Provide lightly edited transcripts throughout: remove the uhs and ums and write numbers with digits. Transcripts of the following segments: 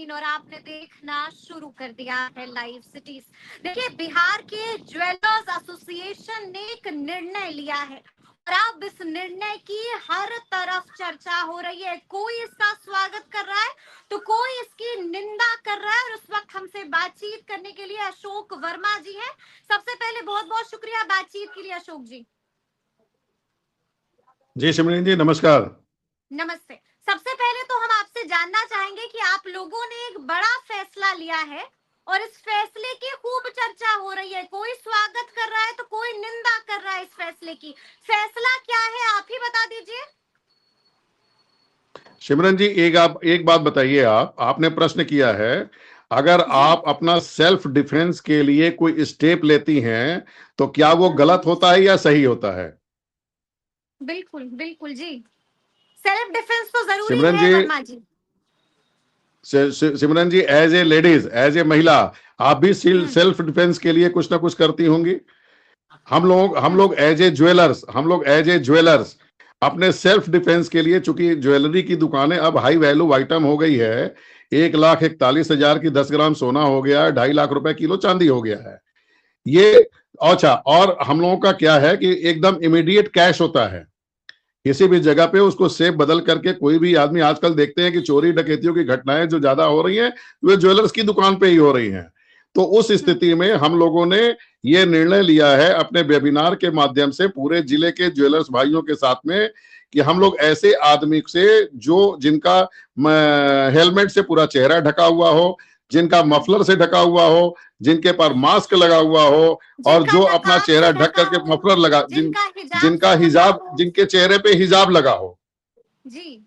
Screen और आपने देखना शुरू कर दिया है लाइव सिटीज। देखिए, बिहार के ज्वेलर्स एसोसिएशन ने एक निर्णय लिया है और अब इस निर्णय की हर तरफ चर्चा हो रही है। कोई इसका स्वागत कर रहा है तो कोई इसकी निंदा कर रहा है। और उस वक्त हमसे बातचीत करने के लिए अशोक वर्मा जी हैं। सबसे पहले बहुत बहुत शुक्रिया बातचीत के लिए अशोक जी। जी सिमरन जी, नमस्कार। नमस्ते। सबसे पहले तो हम आपसे जानना चाहेंगे कि आप लोगों ने एक बड़ा फैसला लिया है और इस फैसले की खूब चर्चा हो रही है। कोई स्वागत कर रहा है तो कोई निंदा कर रहा है इस फैसले की। फैसला क्या है, आप ही बता दीजिए। सिमरन जी, एक बात बताइए। आपने प्रश्न किया है, अगर आप अपना सेल्फ डिफेंस के लिए कोई स्टेप लेती हैं तो क्या वो गलत होता है या सही होता है? बिल्कुल बिल्कुल जी, सेल्फ डिफेंस तो जरूरी सिमरन है ji, Verma ji. Simran ji, as a ladies, as a महिला, आप भी सेल्फ डिफेंस के लिए कुछ ना कुछ करती होंगी। हम लोग एज ए ज्वेलर्स अपने सेल्फ डिफेंस के लिए, चूंकि ज्वेलरी की दुकानें अब हाई वैल्यू आइटम हो गई है, 1,41,000 की 10 ग्राम सोना हो गया है, 2.5 लाख रुपए किलो चांदी हो गया है ये। अच्छा, और हम लोगों का क्या है कि एकदम इमीडिएट कैश होता है, किसी भी जगह पे उसको सेफ बदल करके कोई भी आदमी, आजकल देखते हैं कि चोरी डकैतियों की घटनाएं जो ज्यादा हो रही हैं वे ज्वेलर्स की दुकान पे ही हो रही हैं। तो उस स्थिति में हम लोगों ने ये निर्णय लिया है अपने वेबिनार के माध्यम से पूरे जिले के ज्वेलर्स भाइयों के साथ में कि हम लोग ऐसे आदमी से जिनका हेलमेट से पूरा चेहरा ढका हुआ हो, जिनका मफलर से ढका हुआ हो, जिनके पर मास्क लगा हुआ हो, और जो अपना चेहरा ढक करके मफलर लगा, जिनका हिजाब, जिनके चेहरे पे हिजाब लगा हो जी,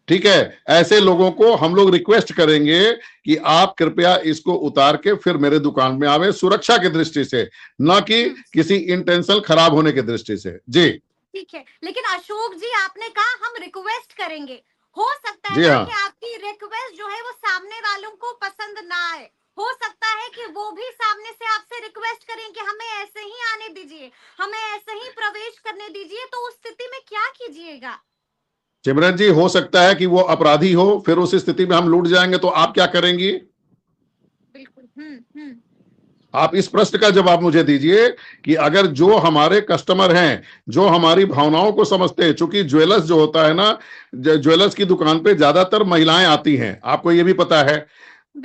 ठीक है, ऐसे लोगों को हम लोग रिक्वेस्ट करेंगे कि आप कृपया इसको उतार के फिर मेरे दुकान में आवे, सुरक्षा की दृष्टि से, न कि किसी इंटेंशन खराब होने की दृष्टि से। जी ठीक है, लेकिन अशोक जी आपने कहा हम रिक्वेस्ट करेंगे, हो सकता है जी ना हाँ, कि आपकी रिक्वेस्ट जो है वो सामने वालों को पसंद ना आए। हो सकता है कि वो भी सामने से आपसे रिक्वेस्ट करें कि हमें ऐसे ही आने दीजिए, हमें ऐसे ही प्रवेश करने दीजिए। तो उस स्थिति में क्या कीजिएगा? सिमरन जी, हो सकता है कि वो अपराधी हो, फिर उस स्थिति में हम लूट जाएंगे तो आप क्या करेंगी? बिल्कुल। आप इस प्रश्न का जवाब मुझे दीजिए कि अगर जो हमारे कस्टमर हैं, जो हमारी भावनाओं को समझते हैं, चूंकि ज्वेलर्स जो होता है ना, ज्वेलर्स की दुकान पे ज्यादातर महिलाएं आती हैं, आपको ये भी पता है।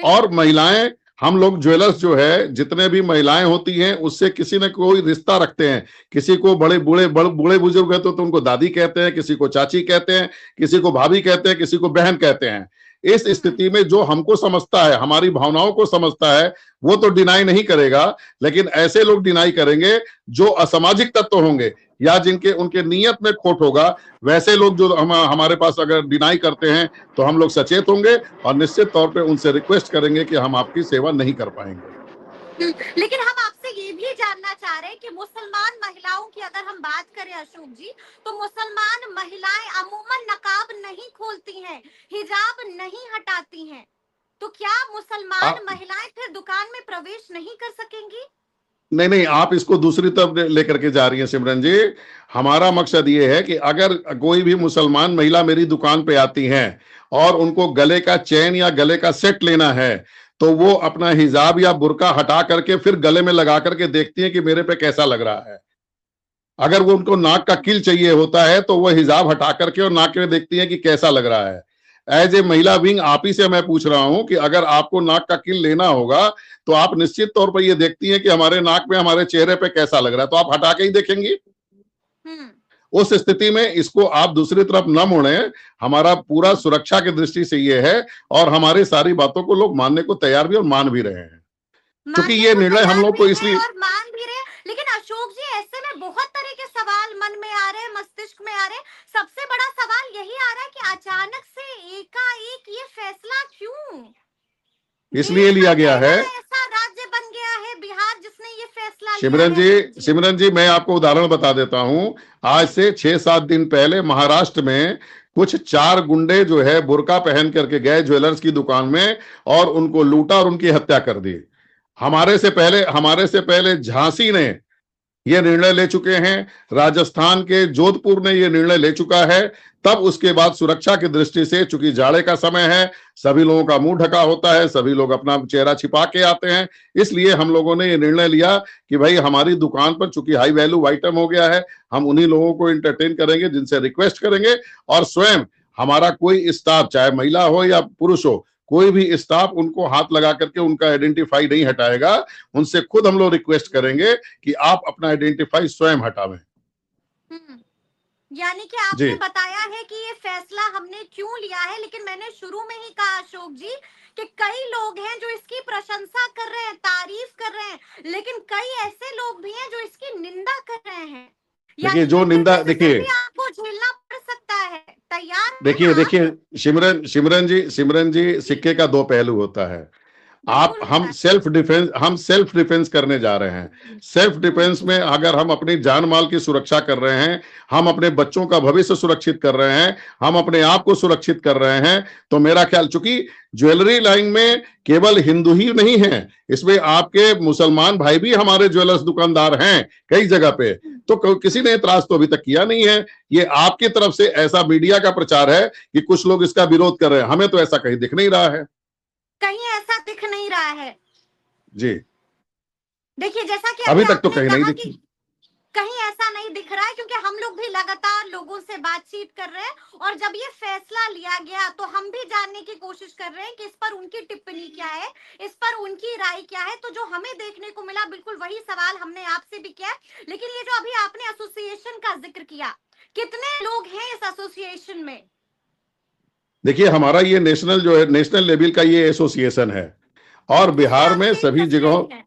और महिलाएं, हम लोग ज्वेलर्स जो है, जितने भी महिलाएं होती हैं उससे किसी न कोई रिश्ता रखते हैं। किसी को बड़े बूढ़े बुजुर्ग है तो उनको दादी कहते हैं, किसी को चाची कहते हैं, किसी को भाभी कहते हैं, किसी को बहन कहते हैं। इस स्थिति में जो हमको समझता है, हमारी भावनाओं को समझता है, वो तो डिनाई नहीं करेगा, लेकिन ऐसे लोग डिनाई करेंगे जो असामाजिक तत्व होंगे या जिनके उनके नियत में खोट होगा। वैसे लोग जो हमारे पास अगर डिनाई करते हैं तो हम लोग सचेत होंगे और निश्चित तौर पे उनसे रिक्वेस्ट करेंगे कि हम आपकी सेवा नहीं कर पाएंगे। लेकिन हम आपसे ये भी जानना चाह रहे हैं कि मुसलमान महिलाओं की अगर हम बात करें अशोक जी, तो मुसलमान महिलाएं अमूमन नकाब नहीं खोलती हैं, हिजाब नहीं हटाती हैं। तो क्या मुसलमान महिलाएं फिर दुकान में प्रवेश नहीं कर सकेंगी? नहीं, आप इसको दूसरी तरफ लेकर के जा रही हैं सिमरन जी। हमारा मकसद ये है कि अगर कोई भी मुसलमान महिला मेरी दुकान पे आती हैं और उनको गले का चेन या गले का सेट लेना है, तो वो अपना हिजाब या बुर्का हटा करके फिर गले में लगा करके देखती हैं कि मेरे पे कैसा लग रहा है। अगर वो उनको नाक का किल चाहिए होता है तो वो हिजाब हटा करके और नाक में देखती है कि कैसा लग रहा है। एज ए महिला विंग आप ही से मैं पूछ रहा हूं कि अगर आपको नाक का किल लेना होगा तो आप निश्चित तौर पर ये देखती हैं कि हमारे नाक में, हमारे चेहरे पे कैसा लग रहा है, तो आप हटा के ही देखेंगी। उस स्थिति में इसको आप दूसरी तरफ न मोड़े। हमारा पूरा सुरक्षा की दृष्टि से ये है और हमारी सारी बातों को लोग मानने को तैयार भी और मान भी रहे हैं, क्योंकि ये निर्णय हम लोग को इसलिए मान भी रहे। लेकिन अशोक जी, ऐसे में बहुत तरह के सवाल मन में आ रहे हैं, मस्तिष्क में आ रहे हैं। सबसे बड़ा सवाल यही आ रहा है कि अचानक से एकाएक ये फैसला क्यों? इसलिए लिया गया है। ऐसा राज्य बन गया है बिहार जिसने ये फैसला सिमरन जी, मैं आपको उदाहरण बता देता हूं। आज से 6-7 दिन पहले महाराष्ट्र में कुछ 4 गुंडे जो है बुर्का पहन करके गए ज्वेलर्स की दुकान में और उनको लूटा और उनकी हत्या कर दी। हमारे से पहले झांसी ने ये निर्णय ले चुके हैं, राजस्थान के जोधपुर ने ये निर्णय ले चुका है। तब उसके बाद सुरक्षा की दृष्टि से, चूंकि जाड़े का समय है, सभी लोगों का मुंह ढका होता है, सभी लोग अपना चेहरा छिपा के आते हैं, इसलिए हम लोगों ने ये निर्णय लिया कि भाई हमारी दुकान पर चूंकि हाई वैल्यू आइटम हो गया है, हम उन्हीं लोगों को एंटरटेन करेंगे जिनसे रिक्वेस्ट करेंगे, और स्वयं हमारा कोई स्टाफ, चाहे महिला हो या पुरुष हो, कोई भी स्टाफ उनको हाथ लगा करके उनका आइडेंटिफाई नहीं हटाएगा। उनसे खुद हम लोग रिक्वेस्ट करेंगे कि आप अपना आइडेंटिफाई स्वयं हटावें। यानी कि जी आपने बताया है कि ये फैसला हमने क्यों लिया है, लेकिन मैंने शुरू में ही कहा अशोक जी कि कई लोग हैं जो इसकी प्रशंसा कर रहे हैं, तारीफ कर रहे हैं, लेकिन कई ऐसे लोग भी हैं जो इसकी निंदा कर रहे हैं। देखिए, यानी जो कि निंदा, क्रिटिसिज्म देखिए भी आपको झेलना पड़ सकता है। तैयार हैं देखिए आप? देखिए सिमरन जी, सिक्के का दो पहलू होता है। आप बिल्कुल होता हम सेल्फ डिफेंस करने जा रहे हैं। सेल्फ डिफेंस में अगर हम अपनी जान माल की सुरक्षा कर रहे हैं, हम अपने बच्चों का भविष्य सुरक्षित कर रहे हैं, हम अपने आप को सुरक्षित कर रहे हैं, तो मेरा ख्याल, चूंकि ज्वेलरी लाइन में केवल हिंदू ही नहीं है, इसमें आपके मुसलमान भाई भी हमारे ज्वेलर्स दुकानदार हैं कई जगह पे, तो किसी ने एतराज तो अभी तक किया नहीं है। ये आपकी तरफ से ऐसा मीडिया का प्रचार है कि कुछ लोग इसका विरोध कर रहे हैं, हमें तो ऐसा कहीं दिख नहीं रहा है। कहीं ऐसा दिख नहीं रहा है। जी, देखिए, जैसा कि अभी अभी तक तो आपने कहीं नहीं कहा कि दिखी। कहीं ऐसा नहीं दिख रहा है, क्योंकि हम लोग भी लगातार लोगों से बातचीत कर रहे हैं, और जब ये फैसला लिया गया तो हम भी जानने की कोशिश कर रहे हैं कि इस पर उनकी टिप्पणी क्या है, इस पर उनकी राय क्या है। तो जो हमें देखने को मिला, बिल्कुल वही सवाल हमने आपसे भी किया। लेकिन ये जो अभी आपने एसोसिएशन का जिक्र किया, कितने लोग हैं इस एसोसिएशन में? देखिए, हमारा ये नेशनल जो है, नेशनल लेवल का ये एसोसिएशन है, और जिसके बिहार आप में स्टेट सभी जगहों, प्रेसिडेंट हैं।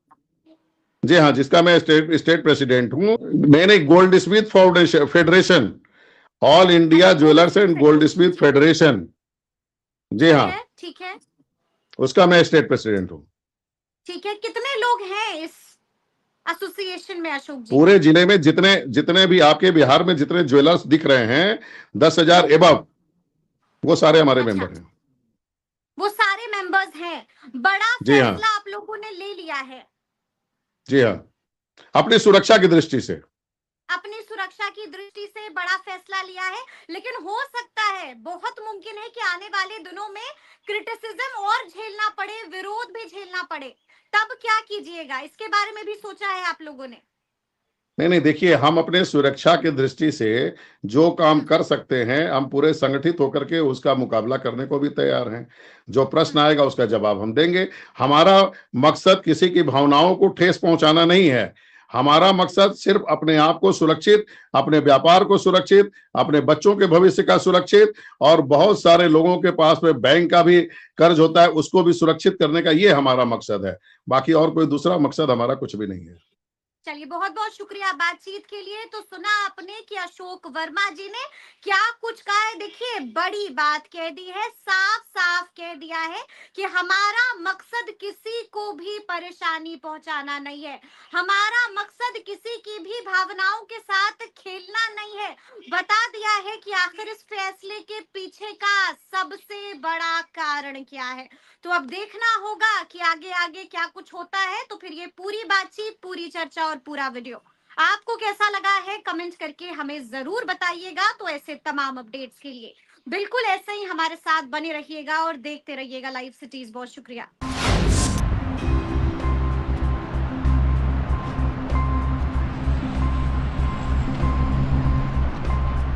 जी हाँ, जिसका मैं स्टेट प्रेसिडेंट हूँ। मैंने gold smith foundation federation, all India अच्छा, gold jewellers smith and gold federation. Smith federation, जी ठीक हाँ, है, ठीक है, उसका मैं स्टेट प्रेसिडेंट हूँ। ठीक है। कितने लोग हैं इस एसोसिएशन में अशोक जी? पूरे जिले में जितने जितने भी आपके बिहार में जितने ज्वेलर्स दिख रहे हैं, 10,000 एबव, वो सारे हमारे अच्छा, मेंबर हैं। वो सारे मेंबर्स हैं। बड़ा जी हाँ, फैसला आप लोगों ने ले लिया है जी हाँ, अपनी सुरक्षा की दृष्टि से। अपनी सुरक्षा की दृष्टि से बड़ा फैसला लिया है। लेकिन हो सकता है, बहुत मुमकिन है कि आने वाले दिनों में क्रिटिसिज्म और झेलना पड़े, विरोध भी झेलना पड़े। तब क्या कीजिएगा? इसके बारे में भी सोचा है आप लोगों ने? नहीं, देखिए, हम अपने सुरक्षा की दृष्टि से जो काम कर सकते हैं, हम पूरे संगठित होकर के उसका मुकाबला करने को भी तैयार हैं। जो प्रश्न आएगा उसका जवाब हम देंगे। हमारा मकसद किसी की भावनाओं को ठेस पहुंचाना नहीं है। हमारा मकसद सिर्फ अपने आप को सुरक्षित, अपने व्यापार को सुरक्षित, अपने बच्चों के भविष्य का सुरक्षित, और बहुत सारे लोगों के पास में बैंक का भी कर्ज होता है, उसको भी सुरक्षित करने का ये हमारा मकसद है। बाकी और कोई दूसरा मकसद हमारा कुछ भी नहीं है। चलिए, बहुत बहुत शुक्रिया बातचीत के लिए। तो सुना आपने कि अशोक वर्मा जी ने क्या कुछ कहा है। देखिए, बड़ी बात कह दी है, साफ साफ कह दिया है कि हमारा मकसद किसी को भी परेशानी पहुंचाना नहीं है, हमारा मकसद किसी की भी भावनाओं के साथ खेलना नहीं है। बता दिया है कि आखिर इस फैसले के पीछे का सबसे बड़ा कारण क्या है। तो अब देखना होगा कि आगे आगे क्या कुछ होता है। तो फिर ये पूरी बातचीत, पूरी चर्चा और पूरा वीडियो आपको कैसा लगा है, कमेंट करके हमें जरूर बताइएगा। तो ऐसे तमाम अपडेट्स के लिए बिल्कुल ऐसे ही हमारे साथ बने रहिएगा और देखते रहिएगा लाइव सिटीज। बहुत शुक्रिया।